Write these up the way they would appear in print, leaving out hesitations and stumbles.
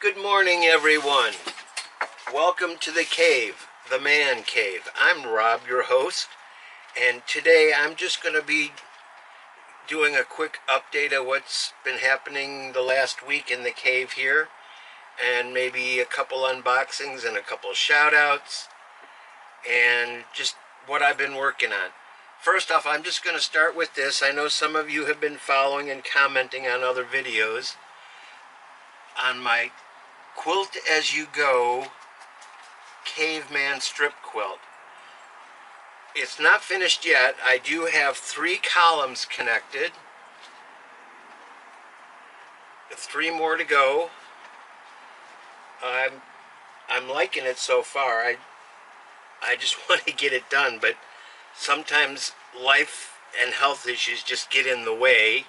Good morning, everyone. Welcome to the cave, the Man Cave. I'm Rob, your host, and today I'm just going to be doing a quick update of what's been happening the last week in the cave here, and maybe a couple unboxings and a couple shout-outs, and just what I've been working on. First off, I'm just going to start with this. I know some of you have been following and commenting on other videos on my Quilt As You Go caveman strip quilt. It's not finished yet. I do have 3 columns connected. 3 more to go. I'm liking it so far. I just want to get it done, but sometimes life and health issues just get in the way.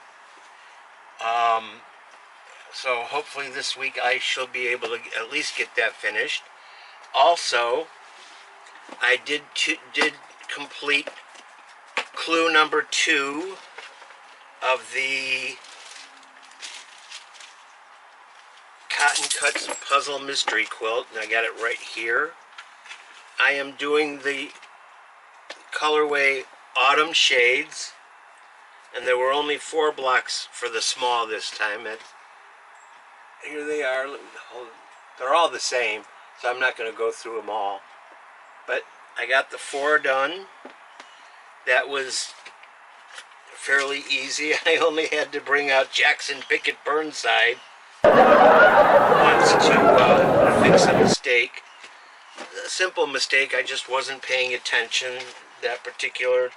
So hopefully this week I shall be able to at least get that finished. Also, I did complete clue number 2 of the Cotton Cuts Puzzle Mystery Quilt, and I got it right here. I am doing the colorway Autumn Shades, and there were only 4 blocks for the small this time. Here they are. They're all the same, so I'm not going to go through them all. But I got the 4 done. That was fairly easy. I only had to bring out Jackson Pickett Burnside once to fix a mistake. A simple mistake. I just wasn't paying attention that particular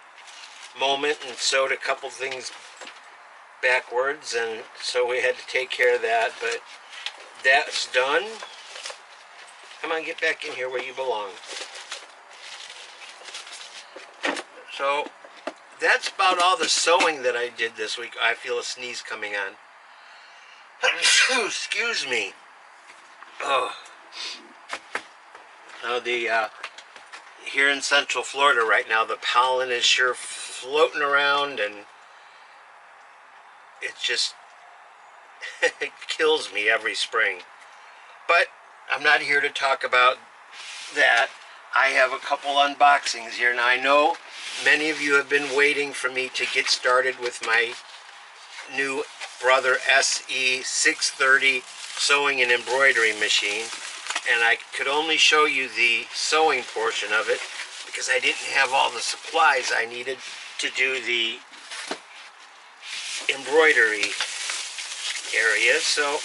moment and sewed a couple things backwards, and so we had to take care of that, but that's done. Come on, get back in here where you belong. So that's about all the sewing that I did this week. I feel a sneeze coming on. Excuse me. Oh. Now here in Central Florida right now, the pollen is sure floating around, and it just it kills me every spring. But I'm not here to talk about that. I have a couple unboxings here. Now I know many of you have been waiting for me to get started with my new Brother SE 630 sewing and embroidery machine, and I could only show you the sewing portion of it because I didn't have all the supplies I needed to do the embroidery area. So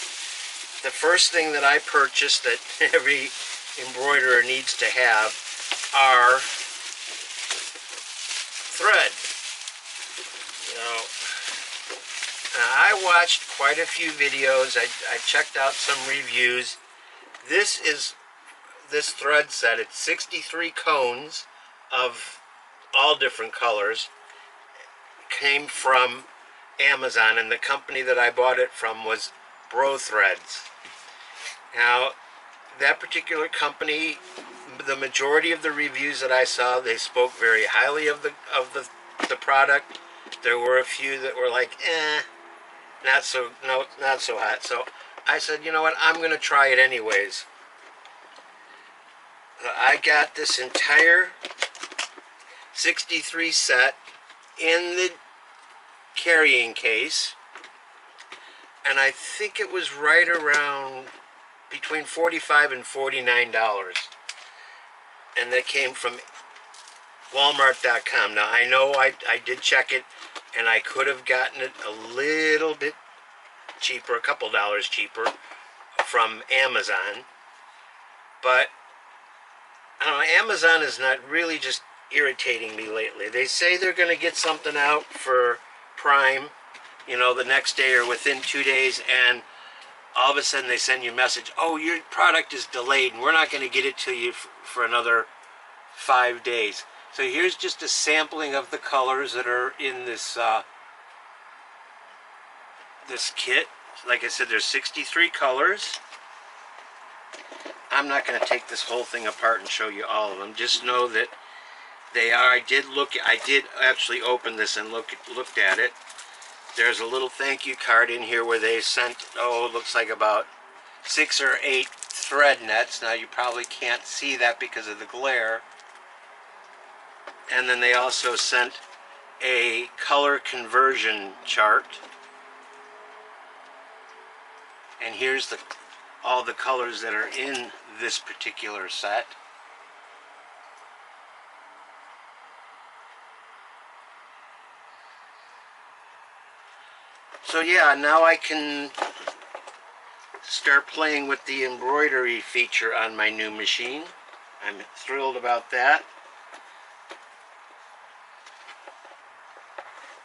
the first thing that I purchased that every embroiderer needs to have are thread. Now I watched quite a few videos. I checked out some reviews. This thread set. It's 63 cones of all different colors. Came from Amazon, and the company that I bought it from was Bro Threads. Now, that particular company, the majority of the reviews that I saw, they spoke very highly of the product. There were a few that were like, not so hot. So I said, you know what, I'm going to try it anyways. I got this entire 63 set in the carrying case, and I think it was right around between $45 and $49, and that came from Walmart.com. Now I know I did check it, and I could have gotten it a little bit cheaper, a couple dollars cheaper from Amazon, but I don't know, Amazon is not really just irritating me lately. They say they're going to get something out for Prime, you know, the next day or within 2 days, and all of a sudden they send you a message, oh, your product is delayed and we're not going to get it to you for another 5 days. So here's just a sampling of the colors that are in this this kit. Like I said, there's 63 colors. I'm not going to take this whole thing apart and show you all of them. Just know that they are. I did actually open this and looked at it. There's a little thank you card in here where they sent, oh, it looks like about 6 or 8 thread nets. Now you probably can't see that because of the glare. And then they also sent a color conversion chart. And here's all the colors that are in this particular set. So yeah, now I can start playing with the embroidery feature on my new machine. I'm thrilled about that.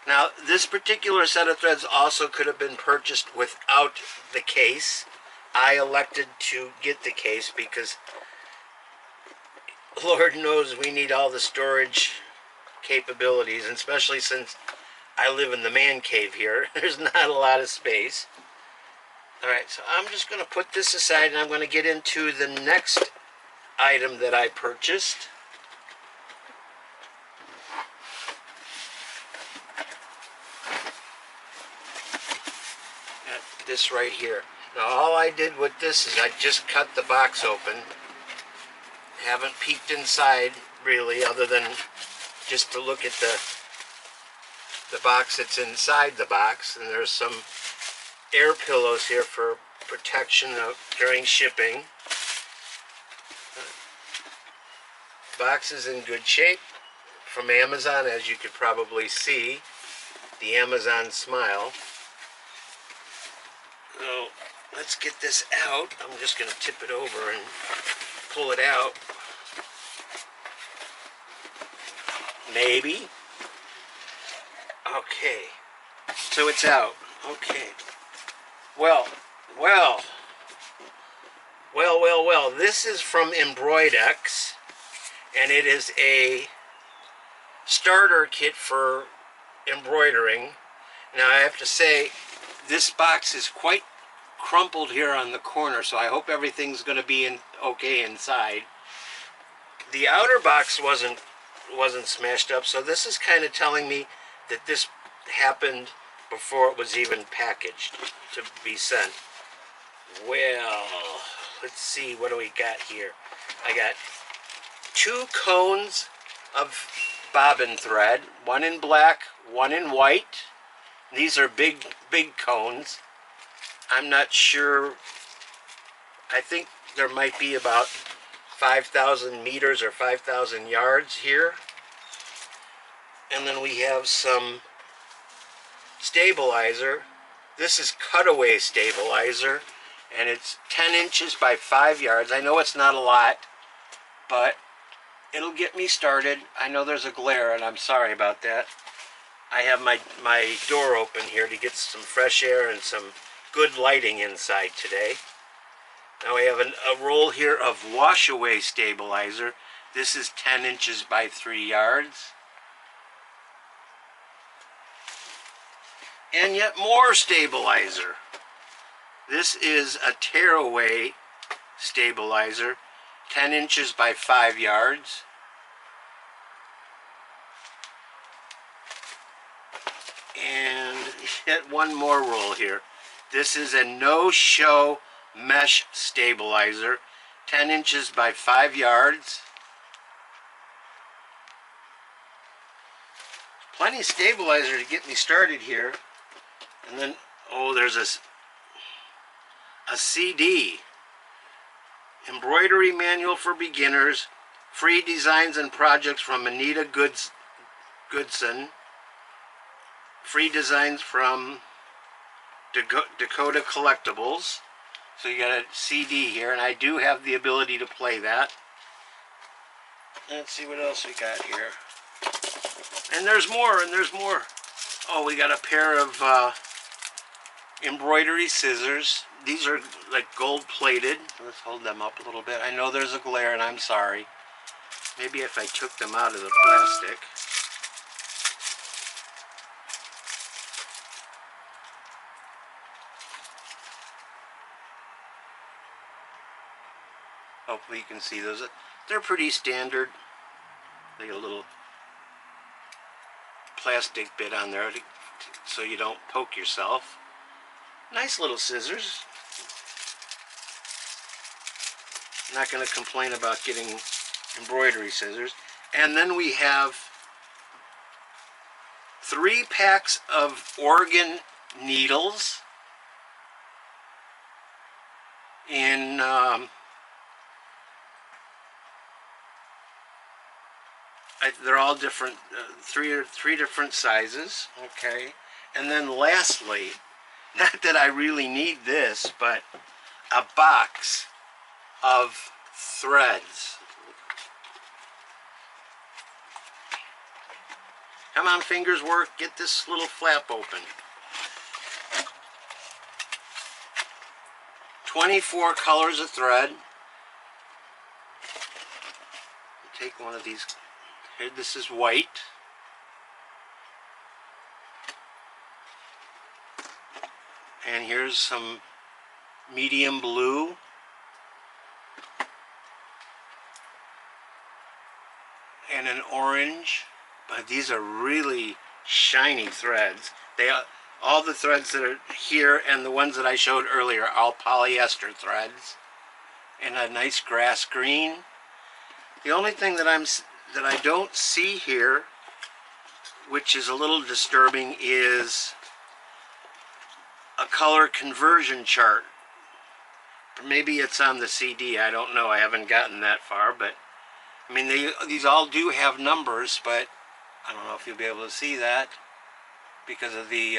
Now, this particular set of threads also could have been purchased without the case. I elected to get the case because Lord knows we need all the storage capabilities, and especially since I live in the man cave here. There's not a lot of space. Alright, so I'm just going to put this aside and I'm going to get into the next item that I purchased. This right here. Now all I did with this is I just cut the box open. Haven't peeked inside really, other than just to look at the box that's inside the box. And there's some air pillows here for protection during shipping. The box is in good shape from Amazon, as you could probably see. The Amazon smile. So let's get this out. I'm just going to tip it over and pull it out. Maybe. Okay. So it's out. Okay. Well. This is from Embroidery, and it is a starter kit for embroidering. Now I have to say, this box is quite crumpled here on the corner, so I hope everything's going to be okay inside. The outer box wasn't smashed up, so this is kind of telling me that this happened before it was even packaged to be sent. Well, let's see, what do we got here? I got 2 cones of bobbin thread, one in black, one in white. These are big cones. I'm not sure. I think there might be about 5,000 meters or 5,000 yards here. And then we have some stabilizer. This is cutaway stabilizer, and it's 10 inches by 5 yards. I know it's not a lot, but it'll get me started. I know there's a glare, and I'm sorry about that. I have my door open here to get some fresh air and some good lighting inside today. Now we have a roll here of wash-away stabilizer. This is 10 inches by 3 yards. And yet more stabilizer. This is a tear-away stabilizer, 10 inches by 5 yards. And yet one more roll here. This is a no-show mesh stabilizer, 10 inches by 5 yards. Plenty of stabilizer to get me started here. And then, oh, there's a CD. Embroidery Manual for Beginners. Free designs and projects from Anita Goodson. Free designs from Dakota Collectibles. So you got a CD here, and I do have the ability to play that. Let's see what else we got here. And there's more, and there's more. Oh, we got a pair of embroidery scissors. These are like gold plated. Let's hold them up a little bit. I know there's a glare, and I'm sorry. Maybe if I took them out of the plastic. Hopefully you can see those. They're pretty standard. They got a little plastic bit on there so you don't poke yourself. Nice little scissors. I'm not going to complain about getting embroidery scissors. And then we have 3 packs of Oregon needles in they're all different, three different sizes. Okay, and then lastly, not that I really need this, but a box of threads. Come on, fingers work, get this little flap open. 24 colors of thread. Take one of these. Here, this is white. And here's some medium blue. And an orange. But these are really shiny threads. All the threads that are here and the ones that I showed earlier are all polyester threads. And a nice grass green. The only thing that I don't see here, which is a little disturbing, is a color conversion chart. Maybe it's on the CD, I don't know, I haven't gotten that far, but I mean these all do have numbers, but I don't know if you'll be able to see that because of the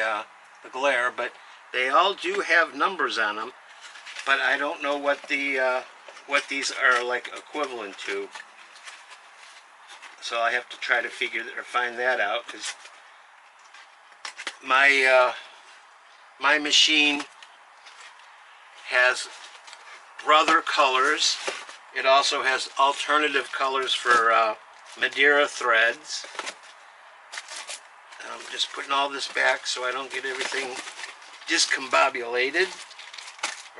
glare, but they all do have numbers on them, but I don't know what these are like equivalent to. So I have to try to find that out, because my my machine has brother colors. It also has alternative colors for Madeira threads. I'm just putting all this back so I don't get everything discombobulated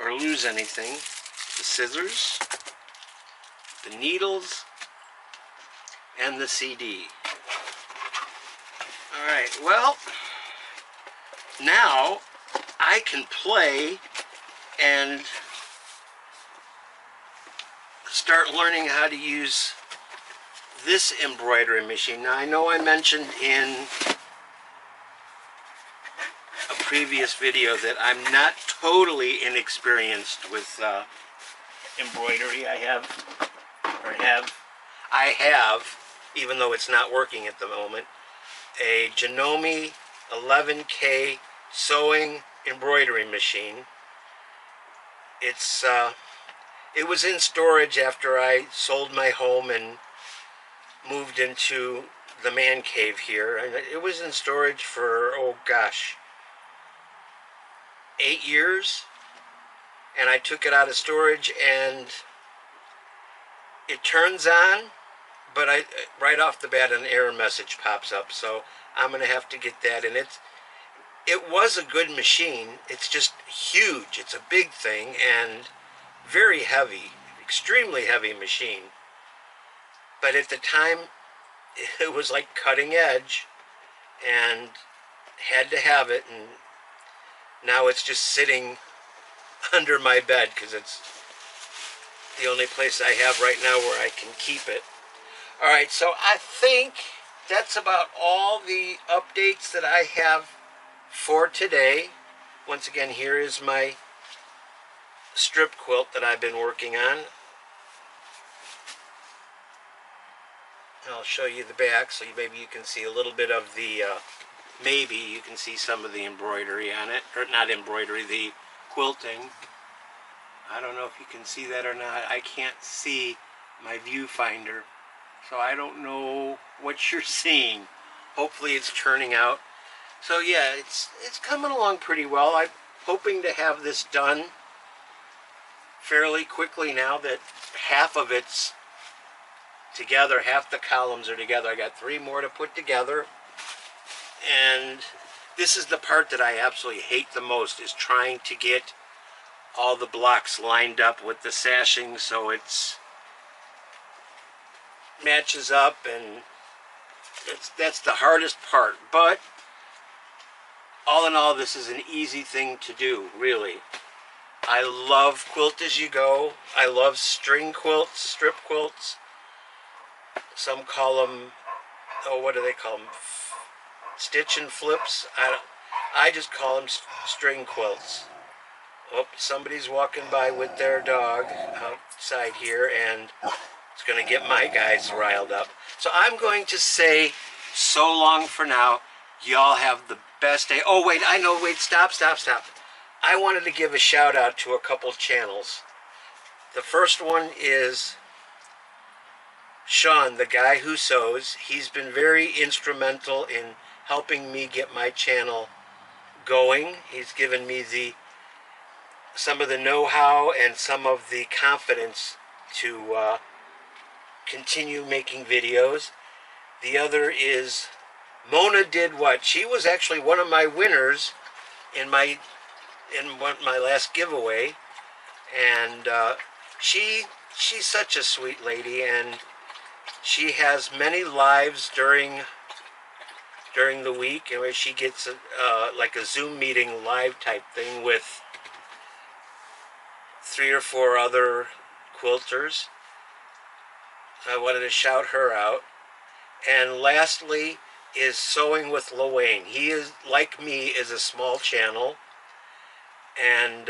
or lose anything. The scissors, the needles, and the CD. Alright, well, now I can play and start learning how to use this embroidery machine. Now I know I mentioned in a previous video that I'm not totally inexperienced with embroidery. I have, even though it's not working at the moment, a Janome 11K sewing embroidery machine. It was in storage after I sold my home and moved into the man cave here, and it was in storage for, oh gosh, 8 years, and I took it out of storage and it turns on, but right off the bat an error message pops up, so I'm gonna have to get that. And it was a good machine. It's just huge. It's a big thing and very heavy, extremely heavy machine. But at the time, it was like cutting edge, and had to have it. And now it's just sitting under my bed because it's the only place I have right now where I can keep it. Alright, so I think that's about all the updates that I have for today. Once again, here is my strip quilt that I've been working on. I'll show you the back so maybe you can see a little bit of the, maybe you can see some of the embroidery on it, or not embroidery, the quilting. I don't know if you can see that or not. I can't see my viewfinder, so I don't know what you're seeing. Hopefully it's turning out. So yeah, it's coming along pretty well. I'm hoping to have this done fairly quickly now that half of it's together, half the columns are together. I got 3 more to put together, and this is the part that I absolutely hate the most, is trying to get all the blocks lined up with the sashing so it's matches up, and that's the hardest part. But all in all, this is an easy thing to do, really. I love Quilt As You Go. I love string quilts, strip quilts. Some call them, oh, what do they call them? Stitch and flips. I just call them string quilts. Oh, somebody's walking by with their dog outside here, and it's going to get my guys riled up. So I'm going to say so long for now. Y'all have the best day. Oh, wait, I know. Wait, stop. I wanted to give a shout out to a couple channels. The first one is Sean, the guy who sews. He's been very instrumental in helping me get my channel going. He's given me some of the know-how and some of the confidence to continue making videos. The other is Mona Did What. She was actually one of my winners in my last giveaway, and she's such a sweet lady, and she has many lives during the week, and where she gets like a Zoom meeting live type thing with 3 or 4 other quilters. I wanted to shout her out. And lastly is Sewing with Luane. He is, like me, is a small channel, and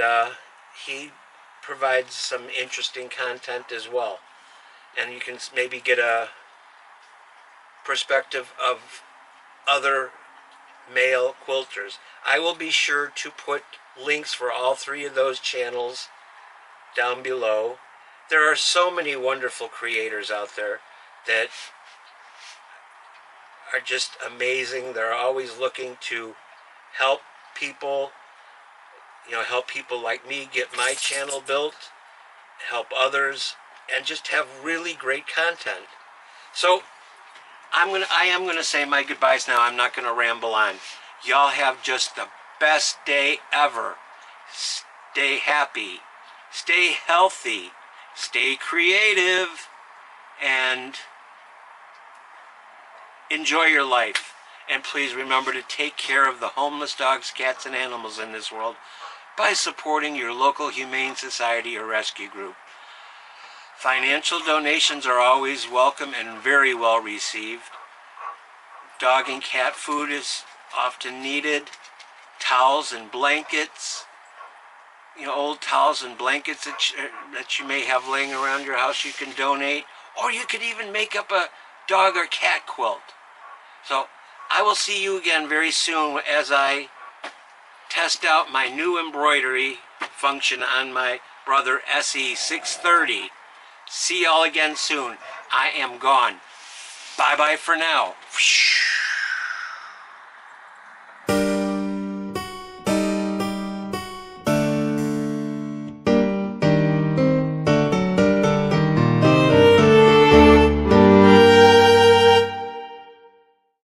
he provides some interesting content as well. And you can maybe get a perspective of other male quilters. I will be sure to put links for all 3 of those channels down below. There are so many wonderful creators out there that are just amazing. They're always looking to help people, help people like me get my channel built, help others, and just have really great content. So I am gonna say my goodbyes now. I'm not gonna ramble on. Y'all have just the best day ever. Stay happy, stay healthy, stay creative, and enjoy your life. And please remember to take care of the homeless dogs, cats, and animals in this world by supporting your local humane society or rescue group. Financial donations are always welcome and very well received. Dog and cat food is often needed. Towels and blankets, old towels and blankets that you may have laying around your house, you can donate. Or you could even make up a dog or cat quilt. So I will see you again very soon as I test out my new embroidery function on my brother SE630. See y'all again soon. I am gone. Bye-bye for now.